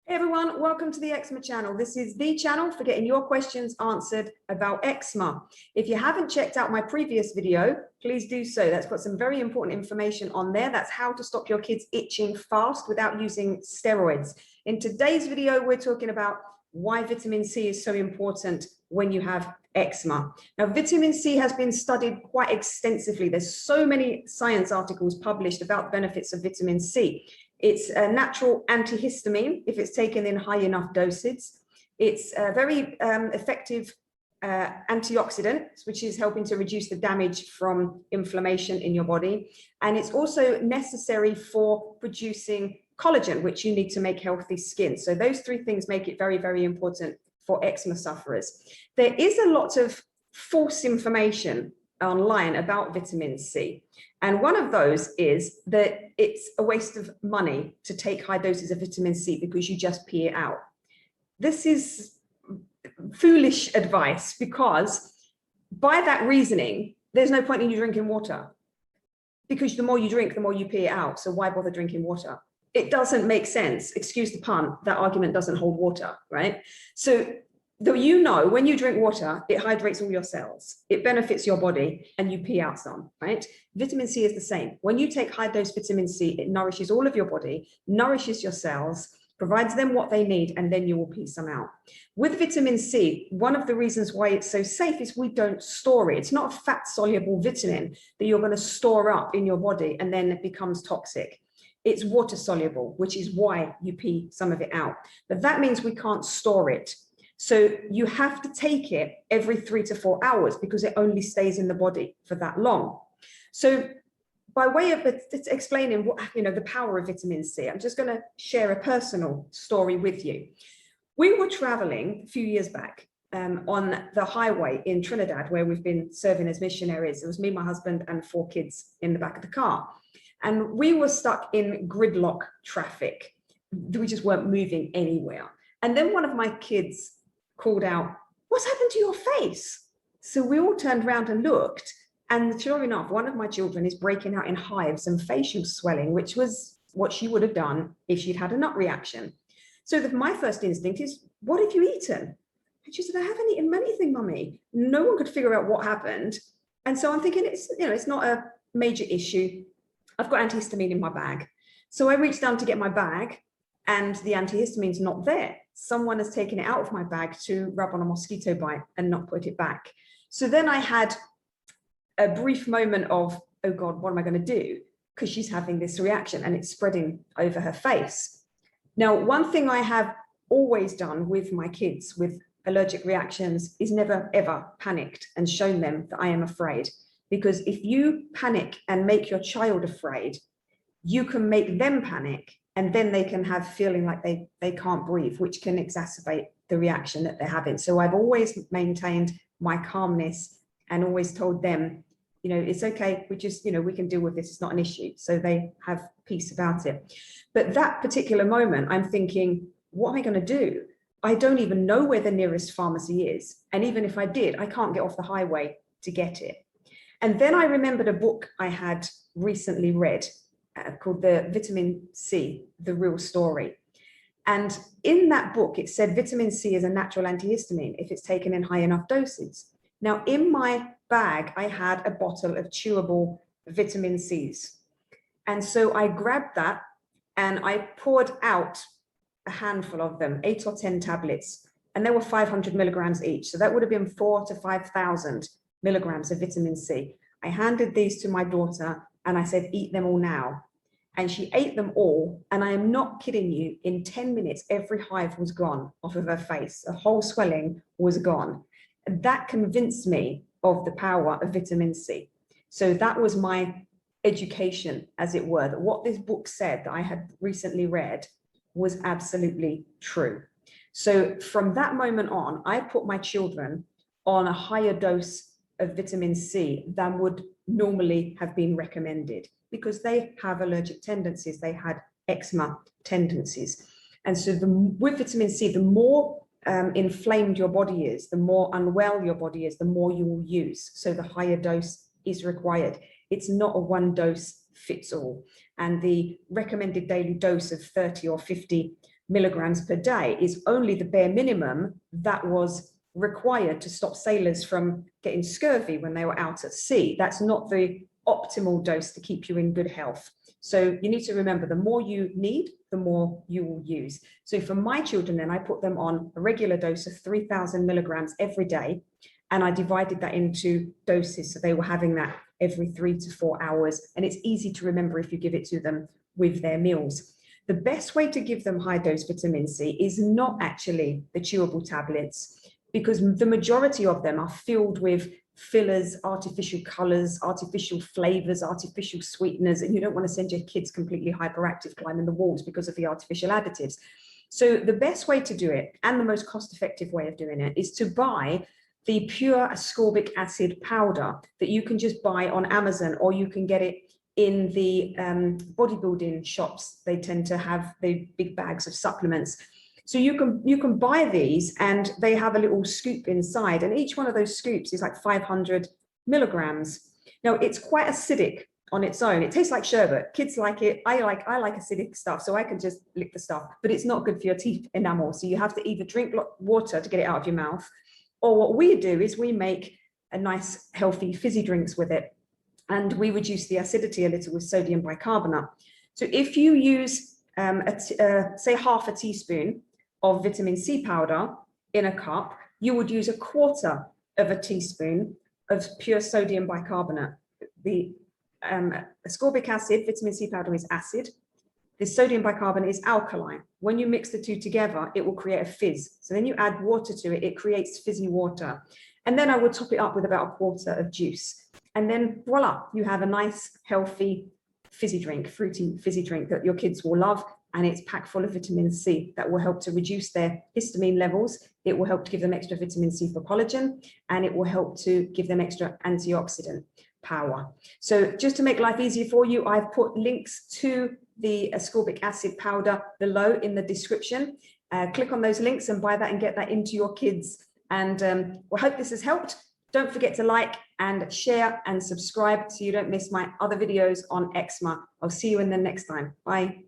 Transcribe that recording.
Hey everyone, welcome to the Eczema channel. This is the channel for getting your questions answered about eczema. If you haven't checked out my previous video, please do so. That's got some very important information on there. That's how to stop your kids itching fast without using steroids. In today's video, we're talking about why vitamin C is so important when you have eczema. Now, vitamin C has been studied quite extensively. There's so many science articles published about the benefits of vitamin C. It's a natural antihistamine if it's taken in high enough doses. It's a very effective antioxidant, which is helping to reduce the damage from inflammation in your body. And it's also necessary for producing collagen, which you need to make healthy skin. So those three things make it very, very important for eczema sufferers. There is a lot of false information online about vitamin C. And one of those is that it's a waste of money to take high doses of vitamin C because you just pee it out. This is foolish advice because by that reasoning, there's no point in you drinking water because the more you drink, the more you pee it out. So why bother drinking water? It doesn't make sense. Excuse the pun, that argument doesn't hold water, right? So though you know, when you drink water, it hydrates all your cells, it benefits your body, and you pee out some, right? Vitamin C is the same. When you take high dose vitamin C, it nourishes all of your body, nourishes your cells, provides them what they need, and then you will pee some out. With vitamin C, one of the reasons why it's so safe is we don't store it. It's not a fat-soluble vitamin that you're going to store up in your body and then it becomes toxic. It's water-soluble, which is why you pee some of it out. But that means we can't store it. So you have to take it every 3 to 4 hours because it only stays in the body for that long. So by way of explaining what, the power of vitamin C, I'm just going to share a personal story with you. We were traveling a few years back on the highway in Trinidad, where we've been serving as missionaries. It was me, my husband, and 4 kids in the back of the car. And we were stuck in gridlock traffic. We just weren't moving anywhere. And then one of my kids called out, "What's happened to your face?" So we all turned around and looked, and sure enough, one of my children is breaking out in hives and facial swelling, which was what she would have done if she'd had a nut reaction. So my first instinct is, what have you eaten? And she said, "I haven't eaten anything, Mummy." No one could figure out what happened. And so I'm thinking, it's not a major issue. I've got antihistamine in my bag. So I reached down to get my bag, and the antihistamine's not there. Someone has taken it out of my bag to rub on a mosquito bite and not put it back. So then I had a brief moment of, oh God, what am I going to do? Because she's having this reaction and it's spreading over her face. Now, one thing I have always done with my kids with allergic reactions is never, ever panicked and shown them that I am afraid. Because if you panic and make your child afraid, you can make them panic, and then they can have feeling like they can't breathe, which can exacerbate the reaction that they're having. So I've always maintained my calmness and always told them, it's okay. We just, we can deal with this. It's not an issue. So they have peace about it. But that particular moment, I'm thinking, what am I going to do? I don't even know where the nearest pharmacy is. And even if I did, I can't get off the highway to get it. And then I remembered a book I had recently read called The Vitamin C, The Real Story. And in that book, it said vitamin C is a natural antihistamine if it's taken in high enough doses. Now, in my bag, I had a bottle of chewable vitamin C's. And so I grabbed that and I poured out a handful of them, 8 or 10 tablets, and they were 500 milligrams each. So that would have been 4,000 to 5,000 milligrams of vitamin C. I handed these to my daughter and I said, eat them all now. And she ate them all. And I am not kidding you, in 10 minutes, every hive was gone off of her face. The whole swelling was gone. And that convinced me of the power of vitamin C. So that was my education, as it were, that what this book said that I had recently read was absolutely true. So from that moment on, I put my children on a higher dose of vitamin C than would normally have been recommended because they have allergic tendencies. They had eczema tendencies. And so with vitamin C, the more inflamed your body is, the more unwell your body is, the more you will use. So the higher dose is required. It's not a one dose fits all. And the recommended daily dose of 30 or 50 milligrams per day is only the bare minimum that was required to stop sailors from getting scurvy when they were out at sea. That's not the optimal dose to keep you in good health. So you need to remember, the more you need, the more you will use. So for my children, then I put them on a regular dose of 3,000 milligrams every day. And I divided that into doses. So they were having that every 3 to 4 hours. And it's easy to remember if you give it to them with their meals. The best way to give them high dose vitamin C is not actually the chewable tablets, because the majority of them are filled with fillers, artificial colors, artificial flavors, artificial sweeteners, and you don't want to send your kids completely hyperactive climbing the walls because of the artificial additives. So the best way to do it, and the most cost-effective way of doing it, is to buy the pure ascorbic acid powder that you can just buy on Amazon, or you can get it in the bodybuilding shops. They tend to have the big bags of supplements. So you can buy these, and they have a little scoop inside, and each one of those scoops is like 500 milligrams. Now it's quite acidic on its own. It tastes like sherbet. Kids like it. I like acidic stuff, so I can just lick the stuff, but it's not good for your teeth enamel. So you have to either drink water to get it out of your mouth, or what we do is we make a nice healthy fizzy drinks with it, and we reduce the acidity a little with sodium bicarbonate. So if you use say half a teaspoon of vitamin C powder in a cup, you would use 1/4 of a teaspoon of pure sodium bicarbonate. The ascorbic acid, vitamin C powder, is acid. The sodium bicarbonate is alkaline. When you mix the two together, it will create a fizz. So then you add water to it, it creates fizzy water. And then I would top it up with about 1/4 of juice. And then voila, you have a nice, healthy fizzy drink, fruity fizzy drink that your kids will love. And it's packed full of vitamin C that will help to reduce their histamine levels. It will help to give them extra vitamin C for collagen, and it will help to give them extra antioxidant power. So just to make life easier for you, I've put links to the ascorbic acid powder below in the description. Click on those links and buy that and get that into your kids. And we hope this has helped. Don't forget to like and share and subscribe so you don't miss my other videos on eczema. I'll see you in the next time. Bye.